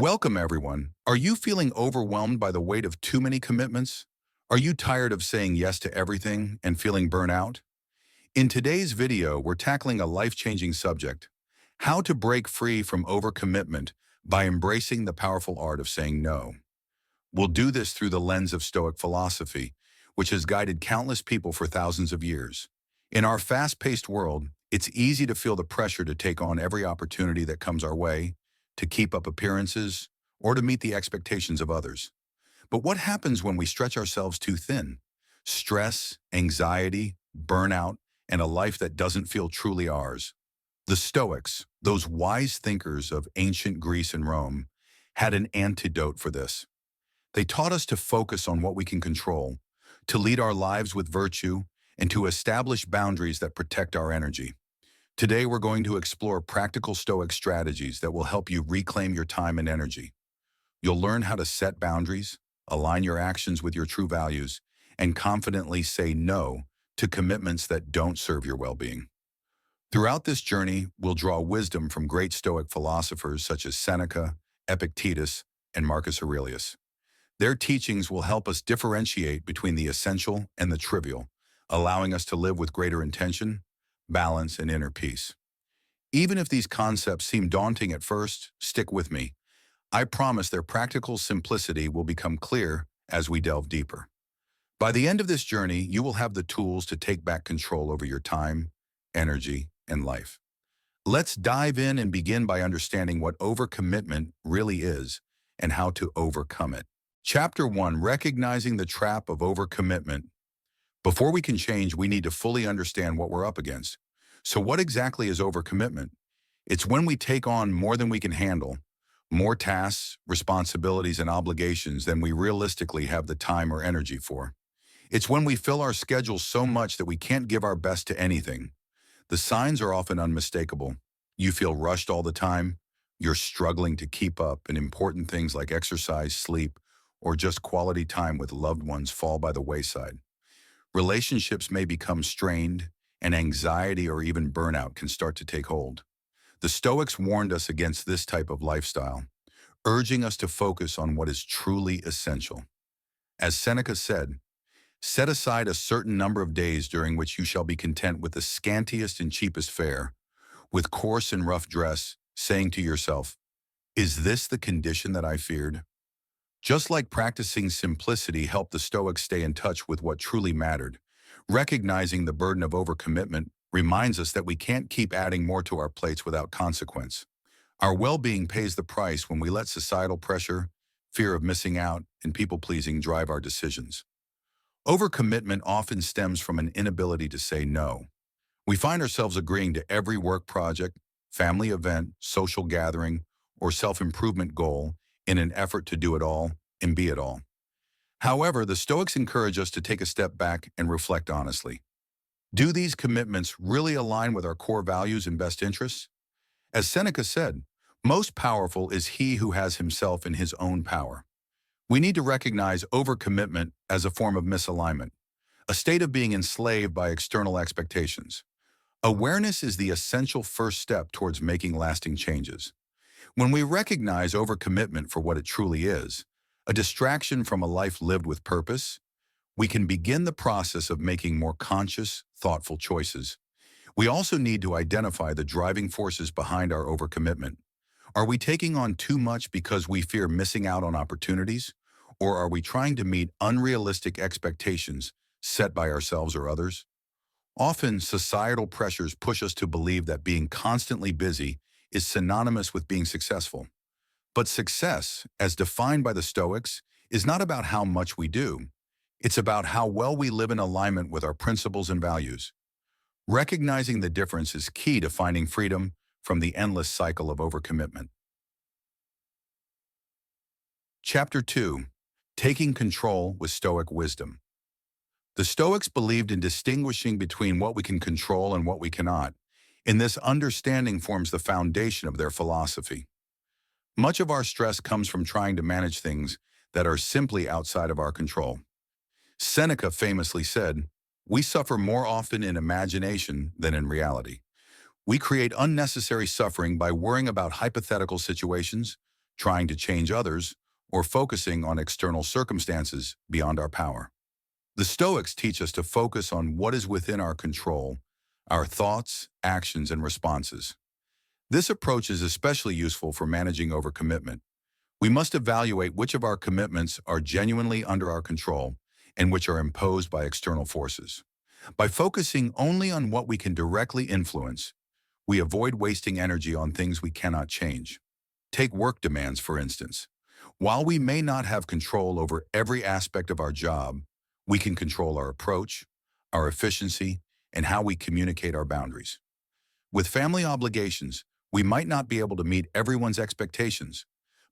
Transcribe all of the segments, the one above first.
Welcome, everyone. Are you feeling overwhelmed by the weight of too many commitments? Are you tired of saying yes to everything and feeling burnout? In today's video, we're tackling a life-changing subject: how to break free from overcommitment by embracing the powerful art of saying no. We'll do this through the lens of Stoic philosophy, which has guided countless people for thousands of years. In our fast-paced world, it's easy to feel the pressure to take on every opportunity that comes our way, to keep up appearances, or to meet the expectations of others. But what happens when we stretch ourselves too thin? Stress, anxiety, burnout, and a life that doesn't feel truly ours. The Stoics, those wise thinkers of ancient Greece and Rome, had an antidote for this. They taught us to focus on what we can control, to lead our lives with virtue, and to establish boundaries that protect our energy. Today, we're going to explore practical Stoic strategies that will help you reclaim your time and energy. You'll learn how to set boundaries, align your actions with your true values, and confidently say no to commitments that don't serve your well-being. Throughout this journey, we'll draw wisdom from great Stoic philosophers such as Seneca, Epictetus, and Marcus Aurelius. Their teachings will help us differentiate between the essential and the trivial, allowing us to live with greater intention, balance, and inner peace. Even if these concepts seem daunting at first, stick with me. I promise their practical simplicity will become clear as we delve deeper. By the end of this journey, you will have the tools to take back control over your time, energy, and life. Let's dive in and begin by understanding what overcommitment really is and how to overcome it. Chapter 1: Recognizing the Trap of Overcommitment. Before we can change, we need to fully understand what we're up against. So what exactly is overcommitment? It's when we take on more than we can handle, more tasks, responsibilities, and obligations than we realistically have the time or energy for. It's when we fill our schedules so much that we can't give our best to anything. The signs are often unmistakable. You feel rushed all the time. You're struggling to keep up, and important things like exercise, sleep, or just quality time with loved ones fall by the wayside. Relationships may become strained, and anxiety or even burnout can start to take hold. The Stoics warned us against this type of lifestyle, urging us to focus on what is truly essential. As Seneca said, "Set aside a certain number of days during which you shall be content with the scantiest and cheapest fare, with coarse and rough dress, saying to yourself, 'Is this the condition that I feared?'" Just like practicing simplicity helped the Stoics stay in touch with what truly mattered, recognizing the burden of overcommitment reminds us that we can't keep adding more to our plates without consequence. Our well-being pays the price when we let societal pressure, fear of missing out, and people-pleasing drive our decisions. Overcommitment often stems from an inability to say no. We find ourselves agreeing to every work project, family event, social gathering, or self-improvement goal in an effort to do it all and be it all. However, the Stoics encourage us to take a step back and reflect honestly. Do these commitments really align with our core values and best interests? As Seneca said, "Most powerful is he who has himself in his own power." We need to recognize overcommitment as a form of misalignment, a state of being enslaved by external expectations. Awareness is the essential first step towards making lasting changes. When we recognize overcommitment for what it truly is, a distraction from a life lived with purpose, we can begin the process of making more conscious, thoughtful choices. We also need to identify the driving forces behind our overcommitment. Are we taking on too much because we fear missing out on opportunities? Or are we trying to meet unrealistic expectations set by ourselves or others? Often, societal pressures push us to believe that being constantly busy is synonymous with being successful. But success, as defined by the Stoics, is not about how much we do. It's about how well we live in alignment with our principles and values. Recognizing the difference is key to finding freedom from the endless cycle of overcommitment. Chapter 2: Taking Control with Stoic Wisdom. The Stoics believed in distinguishing between what we can control and what we cannot, and this understanding forms the foundation of their philosophy. Much of our stress comes from trying to manage things that are simply outside of our control. Seneca famously said, "We suffer more often in imagination than in reality." We create unnecessary suffering by worrying about hypothetical situations, trying to change others, or focusing on external circumstances beyond our power. The Stoics teach us to focus on what is within our control, our thoughts, actions, and responses. This approach is especially useful for managing overcommitment. We must evaluate which of our commitments are genuinely under our control and which are imposed by external forces. By focusing only on what we can directly influence, we avoid wasting energy on things we cannot change. Take work demands, for instance. While we may not have control over every aspect of our job, we can control our approach, our efficiency, and how we communicate our boundaries. With family obligations, we might not be able to meet everyone's expectations,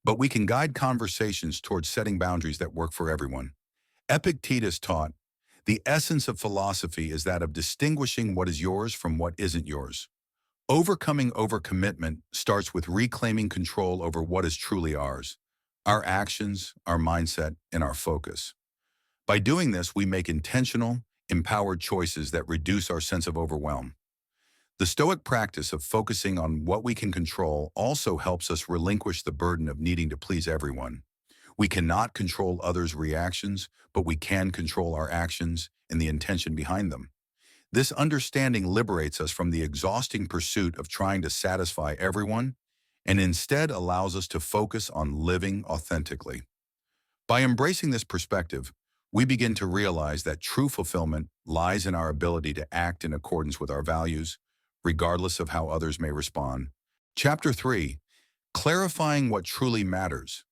but we can guide conversations towards setting boundaries that work for everyone. Epictetus taught, "The essence of philosophy is that of distinguishing what is yours from what isn't yours." Overcoming overcommitment starts with reclaiming control over what is truly ours, our actions, our mindset, and our focus. By doing this, we make intentional, empowered choices that reduce our sense of overwhelm. The Stoic practice of focusing on what we can control also helps us relinquish the burden of needing to please everyone. We cannot control others' reactions, but we can control our actions and the intention behind them. This understanding liberates us from the exhausting pursuit of trying to satisfy everyone and instead allows us to focus on living authentically. By embracing this perspective, we begin to realize that true fulfillment lies in our ability to act in accordance with our values, regardless of how others may respond. Chapter 3. Clarifying what truly matters.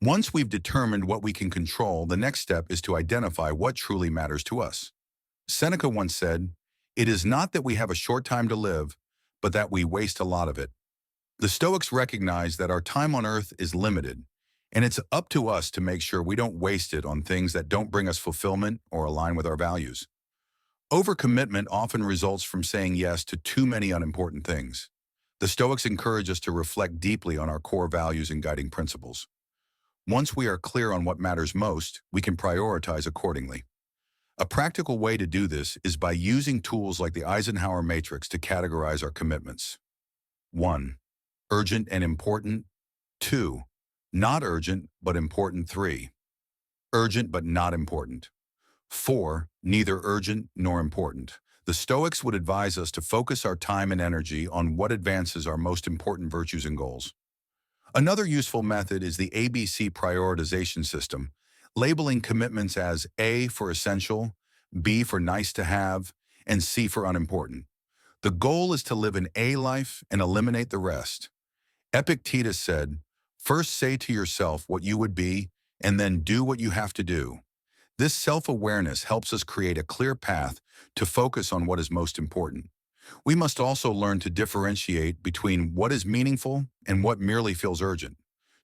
Once we've determined what we can control, the next step is to identify what truly matters to us. Seneca once said, "It is not that we have a short time to live, but that we waste a lot of it." The Stoics recognize that our time on earth is limited, and it's up to us to make sure we don't waste it on things that don't bring us fulfillment or align with our values. Overcommitment often results from saying yes to too many unimportant things. The Stoics encourage us to reflect deeply on our core values and guiding principles. Once we are clear on what matters most, we can prioritize accordingly. A practical way to do this is by using tools like the Eisenhower matrix to categorize our commitments. 1. Urgent and important. 2. Not urgent but important. 3. Urgent but not important. 4. Neither urgent nor important. The Stoics would advise us to focus our time and energy on what advances our most important virtues and goals. Another useful method is the ABC prioritization system, labeling commitments as A for essential, B for nice to have, and C for unimportant. The goal is to live an A life and eliminate the rest. Epictetus said, "First say to yourself what you would be, and then do what you have to do." This self-awareness helps us create a clear path to focus on what is most important. We must also learn to differentiate between what is meaningful and what merely feels urgent.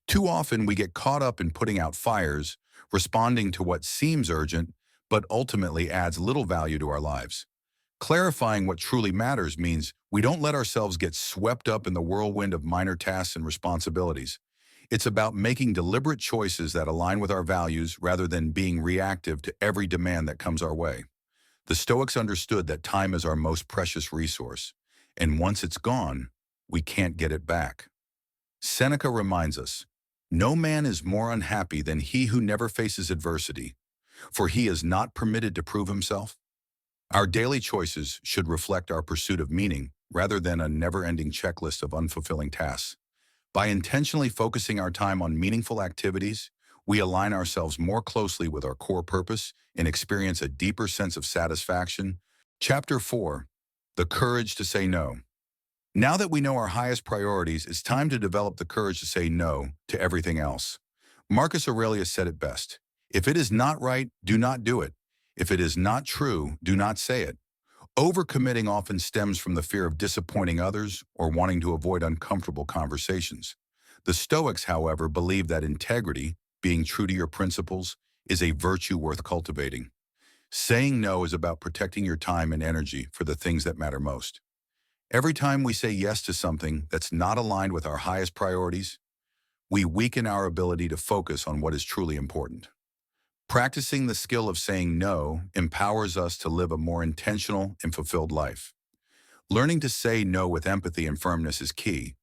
Too often we get caught up in putting out fires, responding to what seems urgent, but ultimately adds little value to our lives. Clarifying what truly matters means we don't let ourselves get swept up in the whirlwind of minor tasks and responsibilities. It's about making deliberate choices that align with our values rather than being reactive to every demand that comes our way. The Stoics understood that time is our most precious resource, and once it's gone, we can't get it back. Seneca reminds us, "No man is more unhappy than he who never faces adversity, for he is not permitted to prove himself." Our daily choices should reflect our pursuit of meaning rather than a never-ending checklist of unfulfilling tasks. By intentionally focusing our time on meaningful activities, we align ourselves more closely with our core purpose and experience a deeper sense of satisfaction. Chapter 4. The Courage to Say No. Now that we know our highest priorities, it's time to develop the courage to say no to everything else. Marcus Aurelius said it best, "If it is not right, do not do it. If it is not true, do not say it." Overcommitting often stems from the fear of disappointing others or wanting to avoid uncomfortable conversations. The Stoics, however, believe that integrity, being true to your principles, is a virtue worth cultivating. Saying no is about protecting your time and energy for the things that matter most. Every time we say yes to something that's not aligned with our highest priorities, we weaken our ability to focus on what is truly important. Practicing the skill of saying no empowers us to live a more intentional and fulfilled life. Learning to say no with empathy and firmness is key.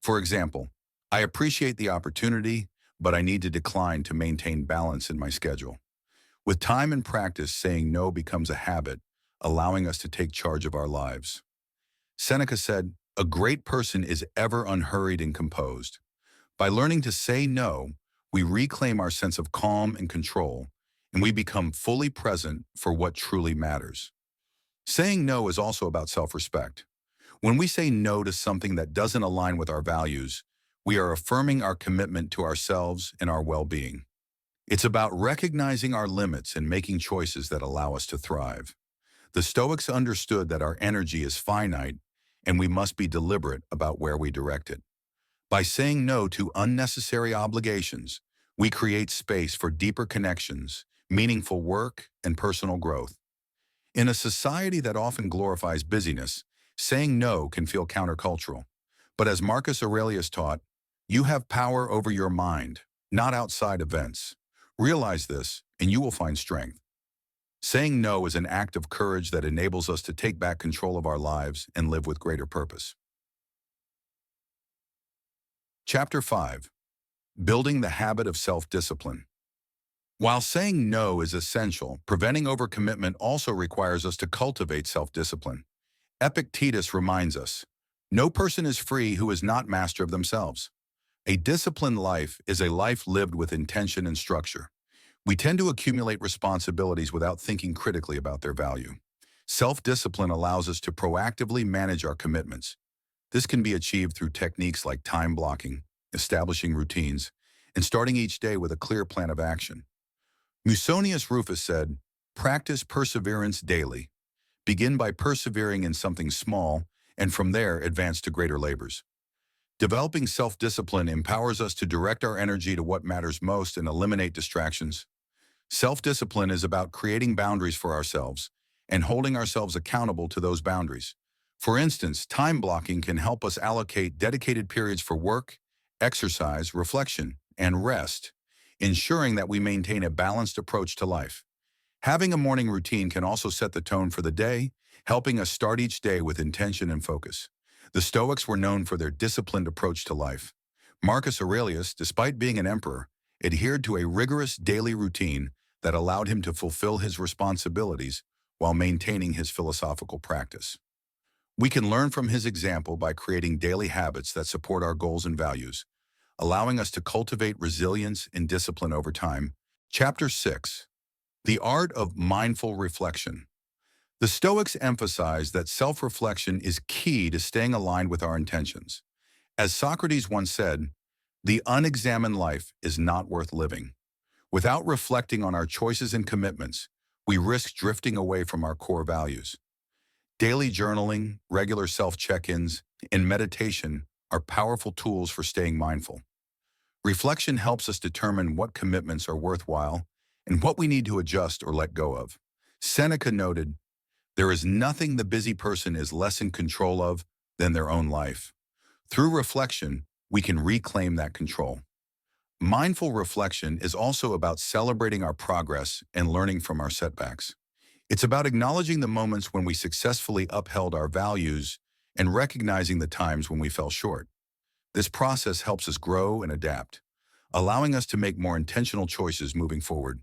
For example, I appreciate the opportunity, but I need to decline to maintain balance in my schedule. With time and practice, saying no becomes a habit, allowing us to take charge of our lives. Seneca said, "A great person is ever unhurried and composed." By learning to say no, we reclaim our sense of calm and control, and we become fully present for what truly matters. Saying no is also about self-respect. When we say no to something that doesn't align with our values, we are affirming our commitment to ourselves and our well-being. It's about recognizing our limits and making choices that allow us to thrive. The Stoics understood that our energy is finite and we must be deliberate about where we direct it. By saying no to unnecessary obligations, we create space for deeper connections, meaningful work, and personal growth. In a society that often glorifies busyness, saying no can feel countercultural. But as Marcus Aurelius taught, you have power over your mind, not outside events. Realize this, and you will find strength. Saying no is an act of courage that enables us to take back control of our lives and live with greater purpose. Chapter 5. Building the habit of self-discipline. While saying no is essential, preventing overcommitment also requires us to cultivate self-discipline. Epictetus reminds us, no person is free who is not master of themselves. A disciplined life is a life lived with intention and structure. We tend to accumulate responsibilities without thinking critically about their value. Self-discipline allows us to proactively manage our commitments. This can be achieved through techniques like time blocking, establishing routines, and starting each day with a clear plan of action. Musonius Rufus said, "Practice perseverance daily. Begin by persevering in something small, and from there advance to greater labors." Developing self-discipline empowers us to direct our energy to what matters most and eliminate distractions. Self-discipline is about creating boundaries for ourselves and holding ourselves accountable to those boundaries. For instance, time blocking can help us allocate dedicated periods for work, exercise, reflection, and rest, ensuring that we maintain a balanced approach to life. Having a morning routine can also set the tone for the day, helping us start each day with intention and focus. The Stoics were known for their disciplined approach to life. Marcus Aurelius, despite being an emperor, adhered to a rigorous daily routine that allowed him to fulfill his responsibilities while maintaining his philosophical practice. We can learn from his example by creating daily habits that support our goals and values, allowing us to cultivate resilience and discipline over time. Chapter 6. The Art of Mindful Reflection. The Stoics emphasize that self-reflection is key to staying aligned with our intentions. As Socrates once said, "The unexamined life is not worth living." Without reflecting on our choices and commitments, we risk drifting away from our core values. Daily journaling, regular self-check-ins, and meditation are powerful tools for staying mindful. Reflection helps us determine what commitments are worthwhile and what we need to adjust or let go of. Seneca noted, "There is nothing the busy person is less in control of than their own life." Through reflection, we can reclaim that control. Mindful reflection is also about celebrating our progress and learning from our setbacks. It's about acknowledging the moments when we successfully upheld our values and recognizing the times when we fell short. This process helps us grow and adapt, allowing us to make more intentional choices moving forward.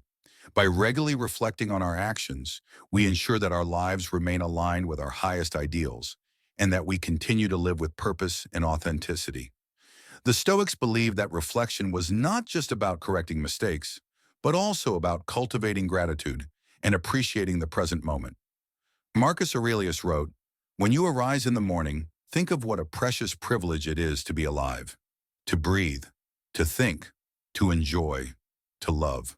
By regularly reflecting on our actions, we ensure that our lives remain aligned with our highest ideals and that we continue to live with purpose and authenticity. The Stoics believed that reflection was not just about correcting mistakes, but also about cultivating gratitude and appreciating the present moment. Marcus Aurelius wrote, "When you arise in the morning, think of what a precious privilege it is to be alive, to breathe, to think, to enjoy, to love."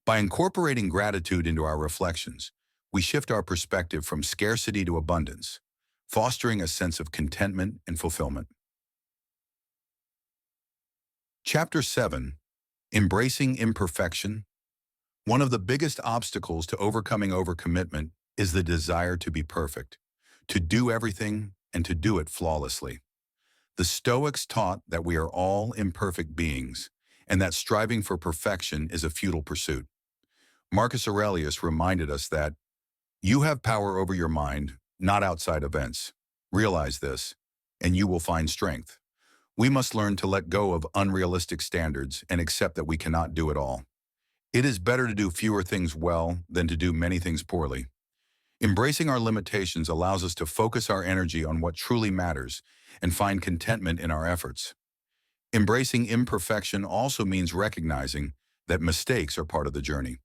By incorporating gratitude into our reflections, we shift our perspective from scarcity to abundance, fostering a sense of contentment and fulfillment. Chapter 7. Embracing Imperfection. One of the biggest obstacles to overcoming overcommitment is the desire to be perfect, to do everything and to do it flawlessly. The Stoics taught that we are all imperfect beings and that striving for perfection is a futile pursuit. Marcus Aurelius reminded us that you have power over your mind, not outside events. Realize this, and you will find strength. We must learn to let go of unrealistic standards and accept that we cannot do it all. It is better to do fewer things well than to do many things poorly. Embracing our limitations allows us to focus our energy on what truly matters and find contentment in our efforts. Embracing imperfection also means recognizing that mistakes are part of the journey.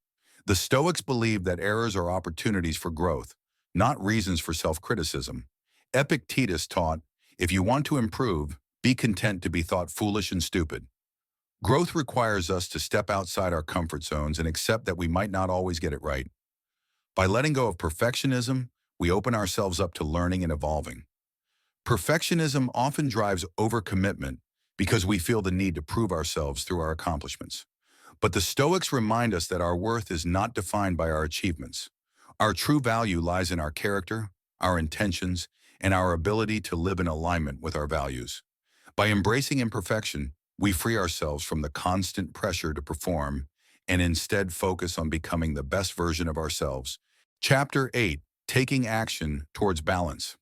The Stoics believed that errors are opportunities for growth, not reasons for self-criticism. Epictetus taught, if you want to improve, be content to be thought foolish and stupid. Growth requires us to step outside our comfort zones and accept that we might not always get it right. By letting go of perfectionism, we open ourselves up to learning and evolving. Perfectionism often drives overcommitment because we feel the need to prove ourselves through our accomplishments. But the Stoics remind us that our worth is not defined by our achievements. Our true value lies in our character, our intentions, and our ability to live in alignment with our values. By embracing imperfection, we free ourselves from the constant pressure to perform and instead focus on becoming the best version of ourselves. Chapter 8, Taking Action Towards Balance.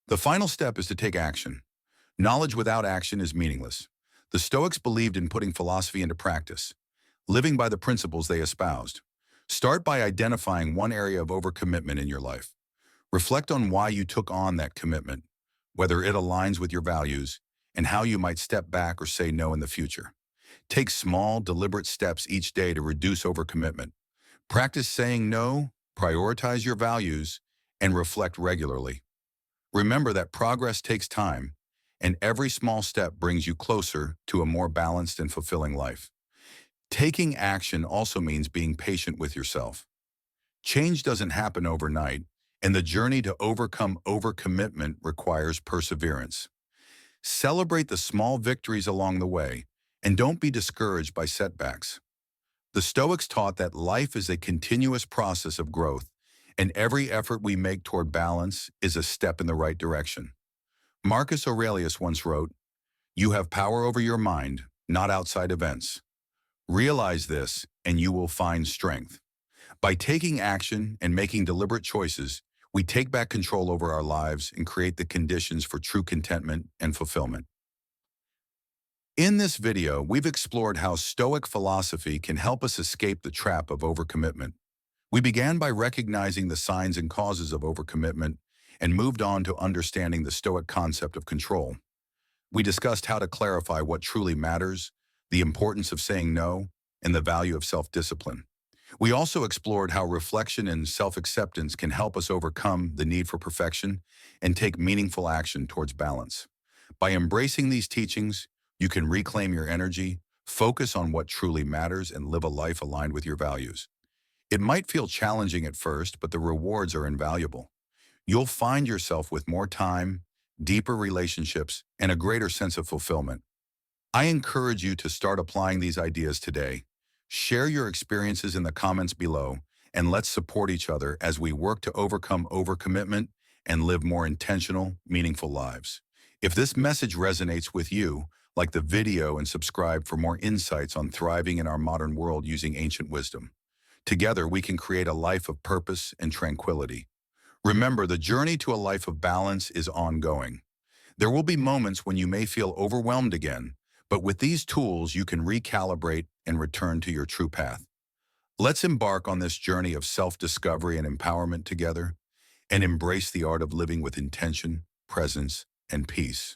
The final step is to take action. Knowledge without action is meaningless. The Stoics believed in putting philosophy into practice, living by the principles they espoused. Start by identifying one area of overcommitment in your life. Reflect on why you took on that commitment, whether it aligns with your values, and how you might step back or say no in the future. Take small, deliberate steps each day to reduce overcommitment. Practice saying no, prioritize your values, and reflect regularly. Remember that progress takes time, and every small step brings you closer to a more balanced and fulfilling life. Taking action also means being patient with yourself. Change doesn't happen overnight, and the journey to overcome overcommitment requires perseverance. Celebrate the small victories along the way, and don't be discouraged by setbacks. The Stoics taught that life is a continuous process of growth, and every effort we make toward balance is a step in the right direction. Marcus Aurelius once wrote, "You have power over your mind, not outside events. Realize this, and you will find strength." By taking action and making deliberate choices, we take back control over our lives and create the conditions for true contentment and fulfillment. In this video, we've explored how Stoic philosophy can help us escape the trap of overcommitment. We began by recognizing the signs and causes of overcommitment and moved on to understanding the Stoic concept of control. We discussed how to clarify what truly matters, the importance of saying no, and the value of self-discipline. We also explored how reflection and self-acceptance can help us overcome the need for perfection and take meaningful action towards balance. By embracing these teachings, you can reclaim your energy, focus on what truly matters, and live a life aligned with your values. It might feel challenging at first, but the rewards are invaluable. You'll find yourself with more time, deeper relationships, and a greater sense of fulfillment. I encourage you to start applying these ideas today. Share your experiences in the comments below, and let's support each other as we work to overcome overcommitment and live more intentional, meaningful lives. If this message resonates with you, like the video and subscribe for more insights on thriving in our modern world using ancient wisdom. Together, we can create a life of purpose and tranquility. Remember, the journey to a life of balance is ongoing. There will be moments when you may feel overwhelmed again, but with these tools, you can recalibrate and return to your true path. Let's embark on this journey of self-discovery and empowerment together and embrace the art of living with intention, presence, and peace.